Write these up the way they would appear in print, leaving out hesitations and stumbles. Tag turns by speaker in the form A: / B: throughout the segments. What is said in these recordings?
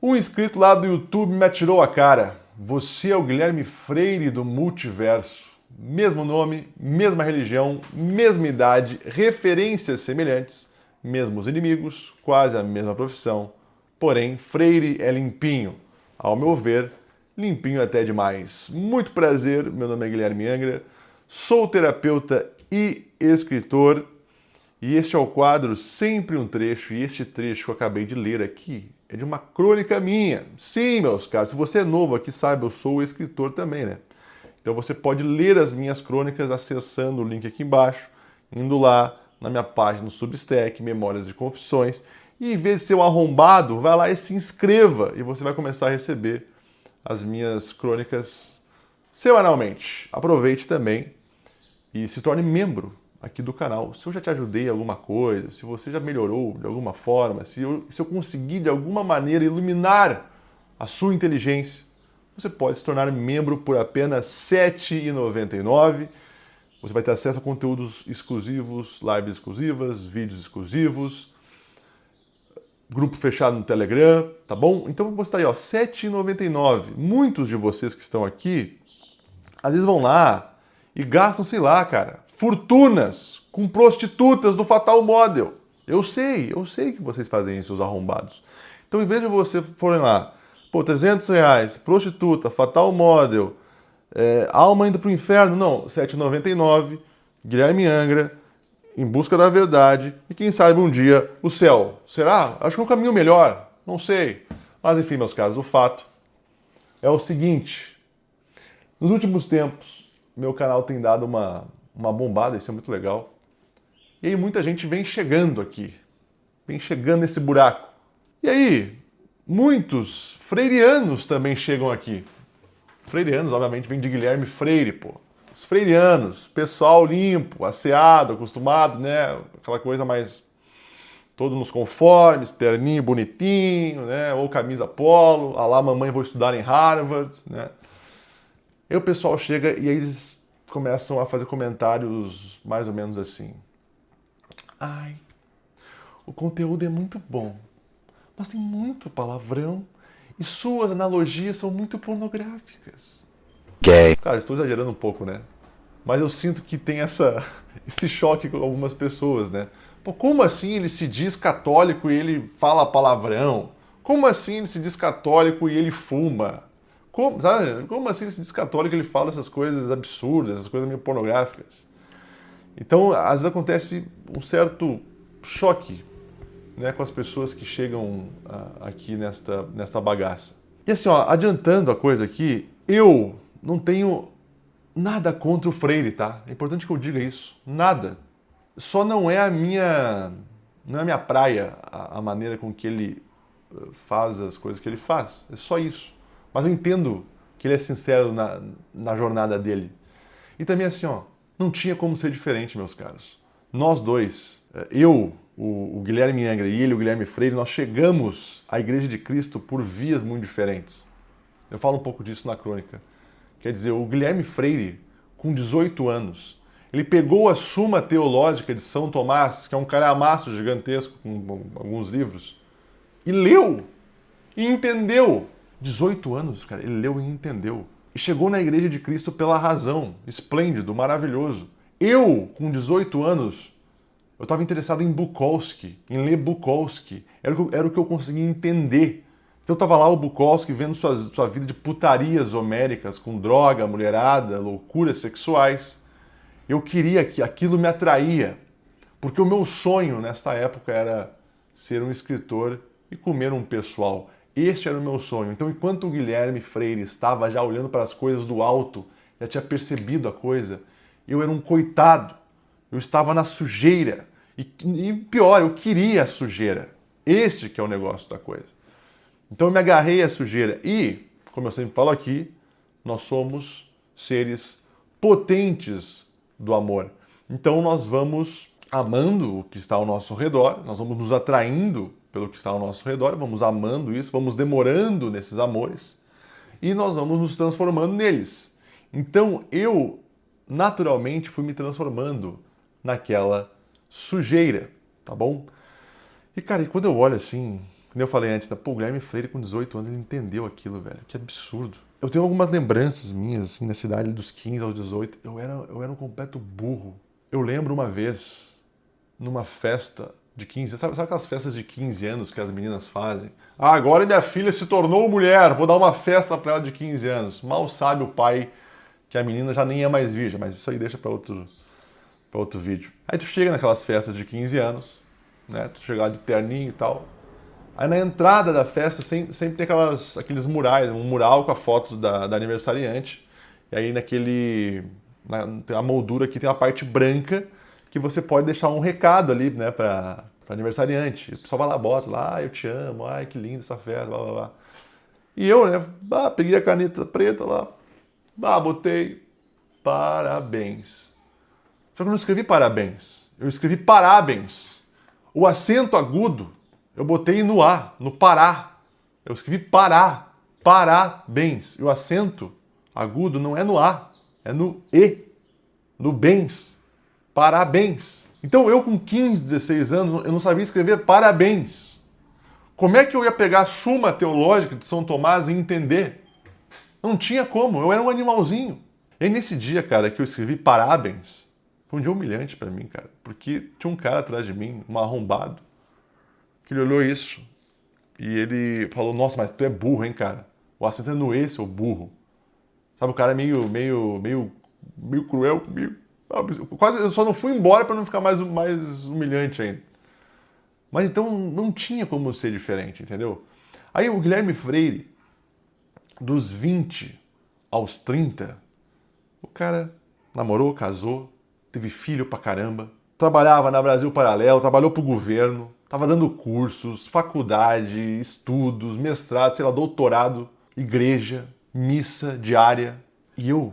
A: Um inscrito lá do YouTube me atirou a cara. Você é o Guilherme Freire do Multiverso. Mesmo nome, mesma religião, mesma idade, referências semelhantes, mesmos inimigos, quase a mesma profissão. Porém, Freire é limpinho. Ao meu ver, limpinho até demais. Muito prazer, meu nome é Guilherme Angra, sou terapeuta e escritor. E este é o quadro Sempre um Trecho, e este trecho que eu acabei de ler aqui é de uma crônica minha. Sim, meus caros, se você é novo aqui, saiba, eu sou escritor também, né? Então você pode ler as minhas crônicas acessando o link aqui embaixo, indo lá na minha página no Substack, Memórias e Confissões, e em vez de ser um arrombado, vai lá e se inscreva, e você vai começar a receber as minhas crônicas semanalmente. Aproveite também e se torne membro aqui do canal. Se eu já te ajudei em alguma coisa, se você já melhorou de alguma forma, se eu conseguir de alguma maneira iluminar a sua inteligência, você pode se tornar membro por apenas R$ 7,99. Você vai ter acesso a conteúdos exclusivos, lives exclusivas, vídeos exclusivos, grupo fechado no Telegram, tá bom? Então você está aí, ó, R$ 7,99. Muitos de vocês que estão aqui, às vezes vão lá e gastam, sei lá, cara, fortunas com prostitutas do Fatal Model. Eu sei que vocês fazem isso, os arrombados. Então, em vez de você forem lá, pô, R$ 300, prostituta, Fatal Model, alma indo pro inferno, não, R$ 7,99, Guilherme Angra, em busca da verdade, e quem sabe um dia o céu. Será? Acho que é um caminho melhor, não sei. Mas enfim, meus caros, o fato é o seguinte: nos últimos tempos, meu canal tem dado uma bombada, isso é muito legal. E aí muita gente vem chegando aqui, vem chegando nesse buraco. E aí, muitos freirianos também chegam aqui. Freirianos, obviamente, vem de Guilherme Freire, pô. Os freirianos, pessoal limpo, asseado, acostumado, né? Aquela coisa mais todo nos conformes, terninho bonitinho, né? Ou camisa polo, lá mamãe vou estudar em Harvard, né? Aí o pessoal chega e aí eles começam a fazer comentários mais ou menos assim. Ai, o conteúdo é muito bom, mas tem muito palavrão e suas analogias são muito pornográficas.
B: Gay.
A: Cara, estou exagerando um pouco, né? Mas eu sinto que tem esse choque com algumas pessoas, né? Pô, como assim ele se diz católico e ele fala palavrão? Como assim ele se diz católico e ele fuma? Como assim ele se diz católico e ele fala essas coisas absurdas, essas coisas meio pornográficas? Então, às vezes acontece um certo choque, né, com as pessoas que chegam aqui nesta bagaça. E assim, ó, adiantando a coisa aqui, eu não tenho nada contra o Freire, tá? É importante que eu diga isso. Nada. Só não é a minha praia a maneira com que ele faz as coisas que ele faz. É só isso. Mas eu entendo que ele é sincero na jornada dele. E também assim, ó, não tinha como ser diferente, meus caros. Nós dois, eu, o Guilherme Angra e ele, o Guilherme Freire, nós chegamos à Igreja de Cristo por vias muito diferentes. Eu falo um pouco disso na crônica. Quer dizer, o Guilherme Freire, com 18 anos, ele pegou a Suma Teológica de São Tomás, que é um calhamaço gigantesco com alguns livros, e leu e entendeu. 18 anos, cara, ele leu e entendeu. E chegou na Igreja de Cristo pela razão. Esplêndido, maravilhoso. Eu, com 18 anos, eu estava interessado em Bukowski, em ler Bukowski. Era o que eu conseguia entender. Então eu estava lá, o Bukowski, vendo sua vida de putarias homéricas, com droga, mulherada, loucuras sexuais. Eu queria que aquilo me atraía. Porque o meu sonho nesta época era ser um escritor e comer um pessoal. Este era o meu sonho. Então, enquanto o Guilherme Freire estava já olhando para as coisas do alto, já tinha percebido a coisa, eu era um coitado. Eu estava na sujeira. E pior, eu queria a sujeira. Este que é o negócio da coisa. Então eu me agarrei à sujeira. E, como eu sempre falo aqui, nós somos seres potentes do amor. Então nós vamos amando o que está ao nosso redor, nós vamos nos atraindo pelo que está ao nosso redor, vamos amando isso, vamos demorando nesses amores e nós vamos nos transformando neles. Então eu, naturalmente, fui me transformando naquela sujeira, tá bom? E cara, e quando eu olho assim, Como eu falei antes, pô, o Guilherme Freire com 18 anos, ele entendeu aquilo, velho. Que absurdo. Eu tenho algumas lembranças minhas, assim, na cidade dos 15 aos 18. Eu era um completo burro. Eu lembro uma vez, numa festa de 15, sabe aquelas festas de 15 anos que as meninas fazem? Ah, agora minha filha se tornou mulher, vou dar uma festa pra ela de 15 anos. Mal sabe o pai que a menina já nem é mais virgem, mas isso aí deixa pra outro vídeo. Aí tu chega naquelas festas de 15 anos, né? Tu chega lá de terninho e tal. Aí na entrada da festa sempre tem aqueles murais, um mural com a foto da aniversariante. E aí tem a moldura aqui, tem uma parte branca que você pode deixar um recado ali, né, pra aniversariante. O pessoal vai lá, bota lá, eu te amo, ai que linda essa festa, blá blá blá. E eu, né, peguei a caneta preta lá, botei parabéns. Só que eu não escrevi parabéns, eu escrevi parabéns. O acento agudo eu botei no A, no Pará. Eu escrevi Pará, parabéns. E o acento agudo não é no A, é no E, no bens. Parabéns. Então eu com 15, 16 anos, eu não sabia escrever parabéns. Como é que eu ia pegar a Suma Teológica de São Tomás e entender? Não tinha como, eu era um animalzinho. E aí nesse dia, cara, que eu escrevi parabéns, foi um dia humilhante pra mim, cara. Porque tinha um cara atrás de mim, um arrombado, que ele olhou isso e ele falou, nossa, mas tu é burro, hein, cara? O acento é no E, seu burro. Sabe, o cara é meio cruel comigo. Quase, eu só não fui embora para não ficar mais humilhante ainda. Mas então não tinha como ser diferente, entendeu? Aí o Guilherme Freire, dos 20 aos 30, o cara namorou, casou, teve filho pra caramba, trabalhava na Brasil Paralelo, trabalhou pro governo, tava dando cursos, faculdade, estudos, mestrado, sei lá, doutorado, igreja, missa diária. E eu,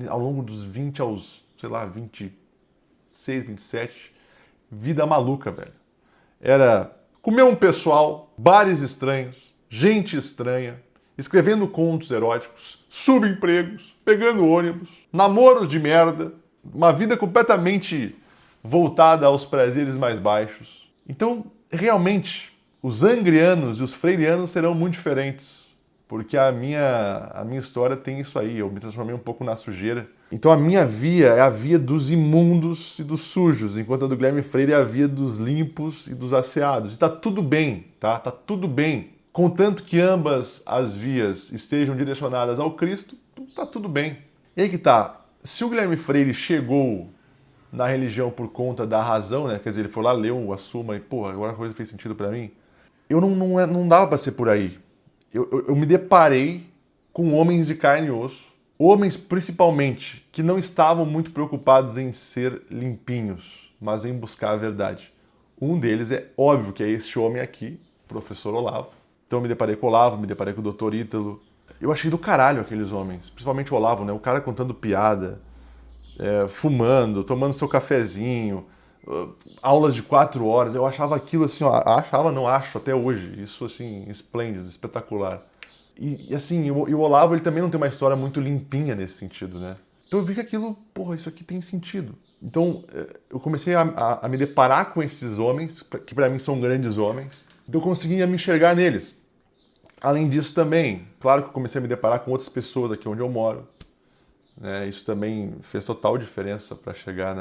A: ao longo dos 20 aos, sei lá, 26, 27, vida maluca, velho. Era comer um pessoal, bares estranhos, gente estranha, escrevendo contos eróticos, subempregos, pegando ônibus, namoros de merda, uma vida completamente voltada aos prazeres mais baixos. Então, realmente, os angrianos e os freirianos serão muito diferentes, porque a minha história tem isso aí, eu me transformei um pouco na sujeira. Então a minha via é a via dos imundos e dos sujos, enquanto a do Guilherme Freire é a via dos limpos e dos asseados. E tá tudo bem, tá? Tá tudo bem. Contanto que ambas as vias estejam direcionadas ao Cristo, tá tudo bem. E aí que tá, se o Guilherme Freire chegou na religião por conta da razão, né? Quer dizer, ele foi lá, leu a Suma e, porra, agora a coisa fez sentido pra mim. Não dava pra ser por aí. Eu me deparei com homens de carne e osso, homens principalmente que não estavam muito preocupados em ser limpinhos, mas em buscar a verdade. Um deles é óbvio que é este homem aqui, o professor Olavo. Então eu me deparei com o Olavo, me deparei com o Dr. Ítalo. Eu achei do caralho aqueles homens, principalmente o Olavo, né? O cara contando piada, fumando, tomando seu cafezinho, aulas de 4 horas, eu achava aquilo assim, ó, acho até hoje, isso assim, esplêndido, espetacular. E assim, o Olavo, ele também não tem uma história muito limpinha nesse sentido, né? Então eu vi que aquilo, porra, isso aqui tem sentido. Então eu comecei a me deparar com esses homens, que pra mim são grandes homens, então eu conseguia me enxergar neles. Além disso também, claro que eu comecei a me deparar com outras pessoas aqui onde eu moro, né? Isso também fez total diferença para chegar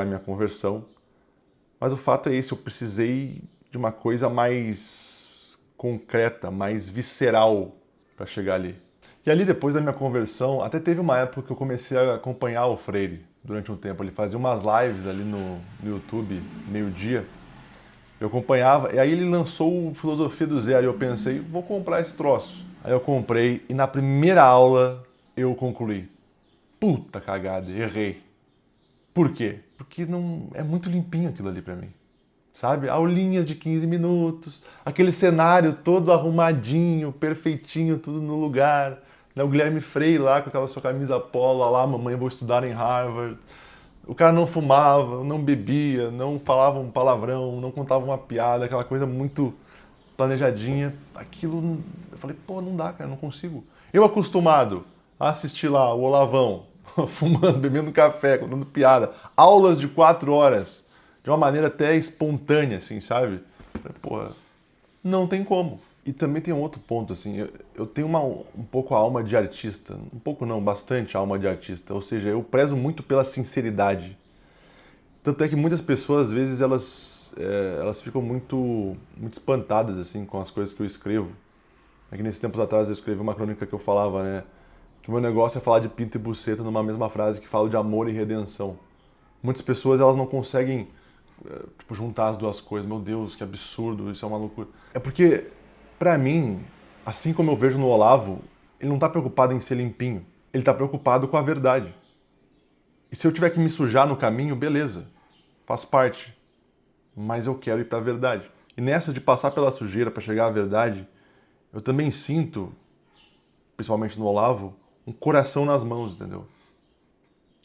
A: à minha conversão. Mas o fato é esse, eu precisei de uma coisa mais concreta, mais visceral para chegar ali. E ali, depois da minha conversão, até teve uma época que eu comecei a acompanhar o Freire durante um tempo. Ele fazia umas lives ali no YouTube, meio-dia. Eu acompanhava, e aí ele lançou o Filosofia do Zero, e eu pensei, vou comprar esse troço. Aí eu comprei, e na primeira aula eu concluí. Puta cagada, errei. Por quê? Porque não é muito limpinho aquilo ali pra mim. Sabe? Aulinhas de 15 minutos, aquele cenário todo arrumadinho, perfeitinho, tudo no lugar. O Guilherme Freire lá com aquela sua camisa polo, lá, mamãe, eu vou estudar em Harvard. O cara não fumava, não bebia, não falava um palavrão, não contava uma piada, aquela coisa muito planejadinha. Aquilo, eu falei, pô, não dá, cara, não consigo. Eu acostumado a assistir lá o Olavão, fumando, bebendo café, contando piada, aulas de 4 horas, de uma maneira até espontânea, assim, sabe? Eu falei, pô, Não tem como. E também tem um outro ponto, assim, eu tenho um pouco a alma de artista, um pouco não, bastante a alma de artista, ou seja, eu prezo muito pela sinceridade. Tanto é que muitas pessoas, às vezes, elas ficam muito espantadas, assim, com as coisas que eu escrevo. É que nesses tempos atrás eu escrevi uma crônica que eu falava, né, que o meu negócio é falar de pinto e buceta numa mesma frase que fala de amor e redenção. Muitas pessoas, elas não conseguem tipo, juntar as duas coisas. Meu Deus, que absurdo, isso é uma loucura. É porque, pra mim, assim como eu vejo no Olavo, ele não tá preocupado em ser limpinho. Ele tá preocupado com a verdade. E se eu tiver que me sujar no caminho, beleza, faz parte. Mas eu quero ir pra verdade. E nessa de passar pela sujeira pra chegar à verdade, eu também sinto, principalmente no Olavo, um coração nas mãos, entendeu?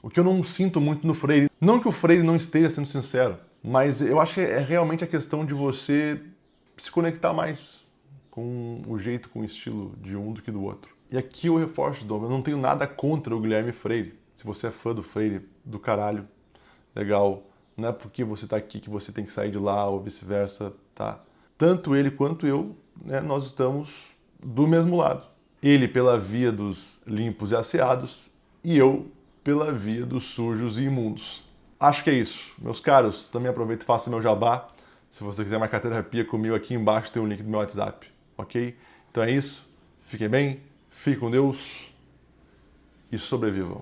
A: O que eu não sinto muito no Freire. Não que o Freire não esteja sendo sincero, mas eu acho que é realmente a questão de você se conectar mais com o jeito, com o estilo de um do que do outro. E aqui eu reforço, Dom, eu não tenho nada contra o Guilherme Freire. Se você é fã do Freire, do caralho, legal. Não é porque você tá aqui que você tem que sair de lá ou vice-versa, tá? Tanto ele quanto eu, né, nós estamos do mesmo lado. Ele pela via dos limpos e asseados e eu pela via dos sujos e imundos. Acho que é isso. Meus caros, também aproveito e faço meu jabá. Se você quiser marcar terapia comigo, aqui embaixo tem o link do meu WhatsApp, ok? Então é isso. Fiquem bem, fiquem com Deus e sobrevivam.